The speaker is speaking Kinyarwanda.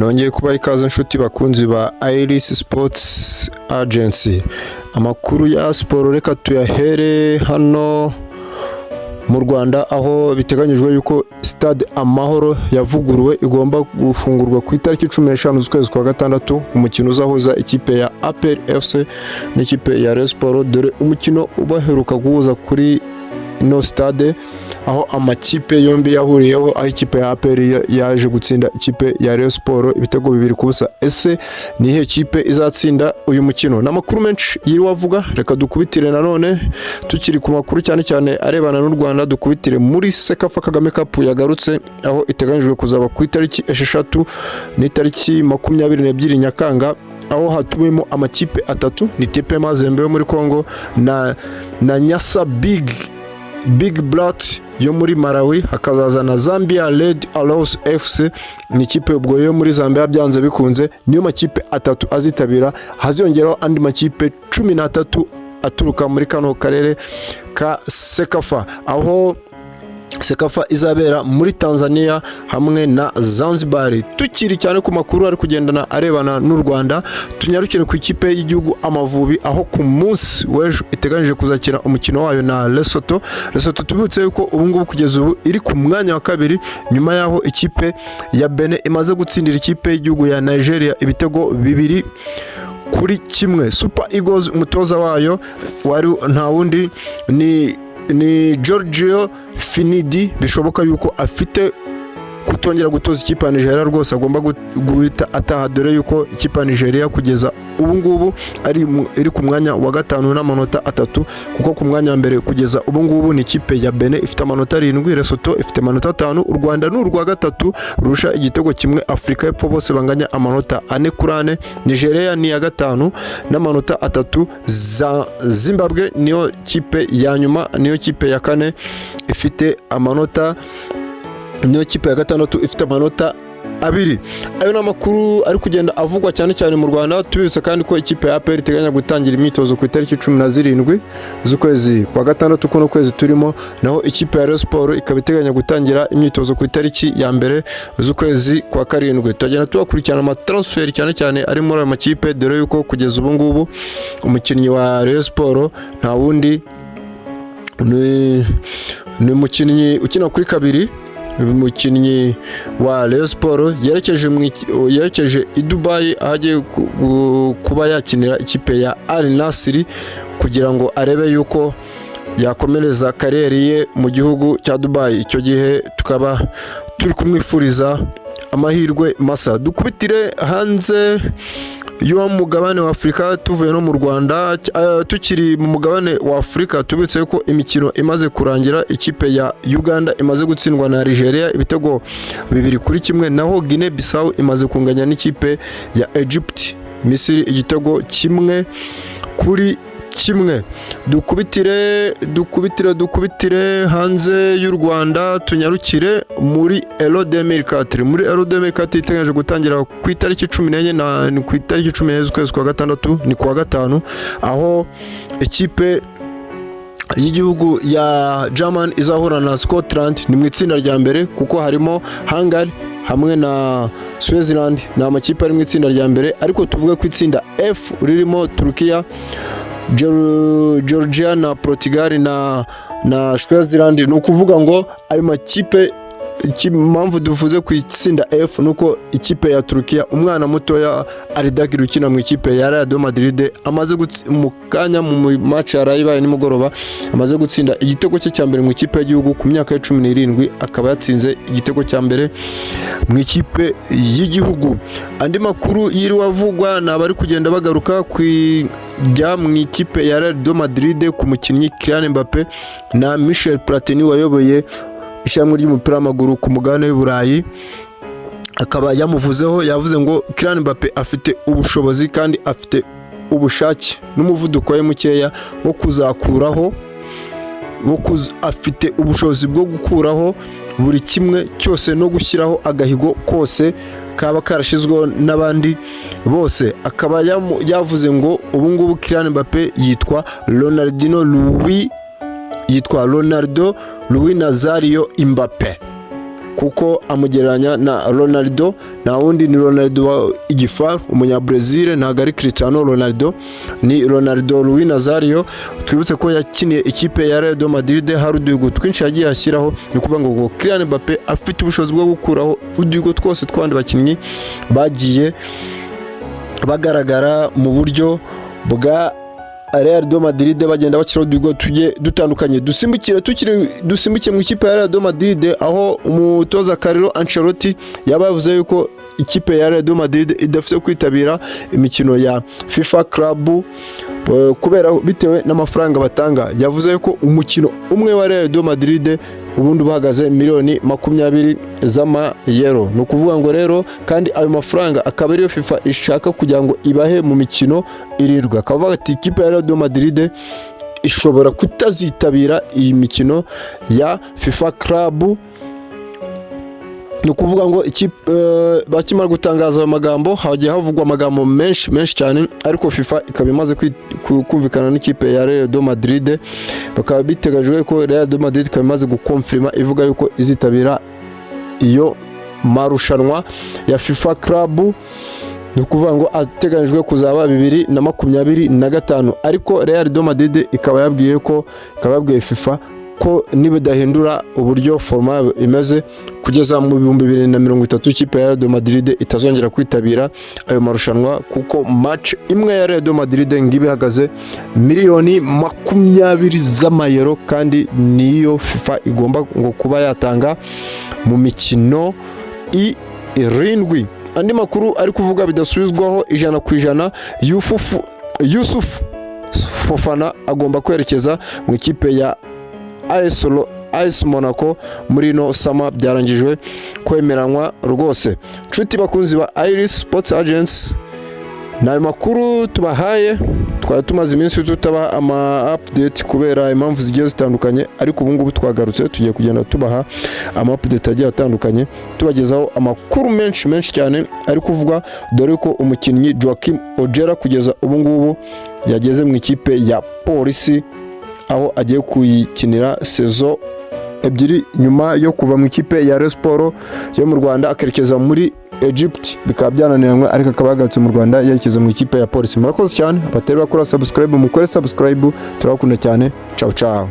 nongeye kubaha ikaze inshuti bakunzi ba Iris Sports Agency. Amakuru ya siporo reka tuyahere hano mu Rwanda, aho biteganyijwe yuko Stade Amahoro yavuguruwe igomba gufungurwa ku itariki 15 z'ukwezi kwa gatandatu. Umukino uzahuza ikipe ya APR FC n'ikipe ya Rayon Sports, dore umukino ubaheruka guhuza kuri no stade, aho amakipe yombi yahuriyeho, aho ikipe ya APR yaje gutsinda ikipe ya Rayon Sports ibitego 2-0. Ese ni ihe kipe izatsinda uyu mukino? N'amakuru menshi yiri wavuga, reka dukubitire nanone tukiri ku makuru cyane cyane arebana n'u Rwanda, dukubitire muri Sekafa Kagame Cup yagarutse, aho iteganyijwe kuzaba ku itariki 6 n'itariki 22 Nyakanga, aho hatuwemo amakipe atatu, ni TP Mazembe yo muri Congo na Nyasa Big Blat yo muri Malawi, hakazaza na Zambia Red Arrows FC, ni ikipe ubwo yo muri Zambia byanze bikunze. Niyo makipe atatu azitabira, haziyongeraho andi makipe 13 aturuka muri kano karere ka Sekafa, aho Sekafa izabera muri Tanzania hamwe na Zanzibar. Tukiri cyane ku makuru ari kugendana arebana n'u Rwanda, tunyarukire ku ikipe y'igihugu Amavubi, aho ku munsi w'ejo iteganyije kuzakira umukino wayo na Lesotho. Tubutse yuko ubu ngubu kugeza ubu iri ku mwanya wa kabiri, nyuma yaho ikipe ya Benin imaze gutsindira ikipe y'igihugu ya Nigeria ibitego 2-1. Super Eagles umutoza wayo wari nta wundi ni Giorgio Finidi. Bishoboka yuko afite kutongera gutoza ikipe ya Nigeria, rwose agomba guhita ataha, dore yuko ikipe ya Nigeria kugeza ubu ngubu iri ku mwanya wa 5 n'amanota 3, kuko ku mwanya wa mbere kugeza ubu ngubu ni ikipe ya Benin ifite amanota 7, Lesotho ifite amanota 5, u Rwanda ni urwa gatatu rurusha igitego kimwe, Afrika y'Epfo bose banganya amanota 4-4, Nigeria ni ya 5 n'amanota 3, Zimbabwe niyo kipe ya nyuma, niyo kipe ya 4 ifite amanota, niyo kipe ya 6 ifite amanota 2. Ayo n'amakuru ari kugenda avugwa cyane cyane mu Rwanda. Tubibutsa kandi ko ikipe ya APR iteganya gutangira imyitozo ku itariki 17 z'ukwezi kwa gatandatu kuno kwezi turimo, naho ikipe ya Rayon Sports ikaba iteganya gutangira imyitozo ku itariki ya 1 z'ukwezi kwa karindwi. Tugenda tubakurikirana amatransfer cyane cyane ari muri ayo makipe, dore yuko kugeza ubu ngubu umukinnyi wa Rayon Sports nta wundi ni umukinnyi ukina kuri kabiri. Umukinnyi wa Rayon Sports yerekeje i Dubai, ahagiye kuba yakinira ikipe ya Al Nassr kugira ngo arebe yuko yakomereza kariyeri ye mu gihugu cya Dubai. Icyo gihe tukaba turi kumwifuriza amahirwe masa. Dukubitire hanze yo mugabane wa Afrika, tuvuye no mu Rwanda. Tukiri mu mugabane wa Afrika, tubitse yuko imikino imaze kurangira, ikipe ya Uganda imaze gutsindwa na Nigeria ibitego 2-1, naho Guinea Bissau imaze kunganya n'ikipe ya Egypt Misiri igitego 1-1. Dukubitire hanze y'u Rwanda, tunyarukire muri Euro 2004. Muri Euro 2004 iteganyije gutangira ku itariki 14 ku itariki 10 z'ukwezi kwa gatandatu, ni kuwa gatanu, aho ikipe y'igihugu ya German izahura na Scotland. Ni mu itsinda rya mbere kuko harimo Hungary hamwe na Switzerland, ni amakipe ari mu itsinda rya mbere, ariko tuvuge ku itsinda F ririmo Turkiya, Georgia na Portugal na Switzerland. Ni ukuvuga ngo ayo makipe, impamvu duvuze ku itsinda F nuko ikipe ya Turkiya, umwana mutoya Ardagir ukina mu ikipe ya Real Madrid, amaze mu kanya mu match yarayibaye nimugoroba, amaze gutsinda igitego cye cya mbere mu ikipe y'igihugu ku myaka ya 17, akaba yatsinze igitego cya mbere mu ikipe y'igihugu. Andi makuru yiri wavugwa na bari kugenda bagaruka ku mu ikipe ya Real Madrid ku mukinnyi Kylian Mbappe na Michel Platini wayoboye ishyamwe ry'umupira w'amaguru ku mugabane w'Uburayi, akaba yamuvuzeho, yavuze ngo Kylian Mbappe afite ubushobozi kandi afite ubushake n'umuvuduko we mukeya wo kuzakuraho, afite ubushobozi bwo gukuraho buri kimwe cyose no gushyiraho agahigo kose kaba karashizweho n'abandi bose. Akaba yavuze ngo ubu ngubu Kylian Mbappe yitwa Ronaldo Louis Nazario Mbappe. kuko amugereranya na Ronaldo, nta wundi ni Ronaldo igifaru umunyabrazil, ntabwo ari Cristiano Ronaldo, ni Ronaldo Luis Nazario. Twibutse ko yakiniye ikipe ya Real Madrid, hari uduhigo twinshi yagiye ashyiraho, ni ukuvuga ngo Kylian Mbappe afite ubushobozi bwo gukuraho uduhigo twose tw'abandi bakinnyi bagiye bagaragara mu buryo bwa Real Madrid, bagenda bashyiraho uduhigo tugiye dutandukanye. Dusimbukiye mu ikipe ya Real Madrid, aho umutoza Carlo Ancelotti yabavuze yuko ikipe ya Real Madrid idafite kwitabira imikino ya FIFA Club kubera bitewe n'amafaranga batanga. Yavuze yuko umukino umwe wa Real Madrid ubundi bahagaze miliyoni 20 z'amayero. Ni ukuvuga ngo rero kandi ayo mafaranga akaba ariyo FIFA ishaka kugira ngo ibahe mu mikino irirwa. Akavuga ati ikipe ya Real Madrid ishobora kutazitabira iyi mikino ya FIFA Club. Ni ukuvuga ngo bakimara gutangaza ayo magambo hagiye havugwa amagambo menshi cyane, ariko FIFA ikaba imaze kumvikana n'ikipe ya Real Madrid, bakaba biteganyijwe ko Real Madrid ikaba imaze gukonfirma ivuga yuko izitabira iyo marushanwa ya FIFA Club. Ni ukuvuga ngo ateganyijwe kuzaba 2025, ariko Real Madrid ikaba yabwiye FIFA ko nibidahindura uburyo format imeze kugeza mu 2030 ikipe ya Real Madrid itazongera kwitabira ayo marushanwa, kuko match imwe ya Real Madrid ngibi ihagaze miliyoni 20 z'amayero, kandi niyo FIFA igomba ngo kuba yatanga mu mikino 7. Andi makuru ari kuvuga bidasubizwaho 100% Yusuf Fofana agomba kwerekeza mu ikipe ya AS Monaco muri no sama, byarangijwe kwemeranywa rwose. Nshuti bakunzi ba Iris Sports Agents, nayo makuru tubahaye, twari tumaze iminsi tutaba ama update kubera impamvu zigiye zitandukanye, ariko ubu ngubu twagarutse tugiye kugenda tubaha ama update agiye atandukanye, tubagezaho amakuru menshi cyane ari kuvuga, dore ko umukinnyi Joachim Ojera kugeza ubu ngubu yageze mu ikipe ya Polisi, aho agiye kuyikinira sezo 2 nyuma yo kuva mu ikipe ya Rayon Sports yo mu Rwanda akerekeza muri Egypt, bikaba byananiranywe, ariko akaba yagarutse mu Rwanda yerekeza mu ikipe ya Polisi. Murakoze cyane abatari bakora subscribe, mukore subscribe, turabakunda cyane. Ciao.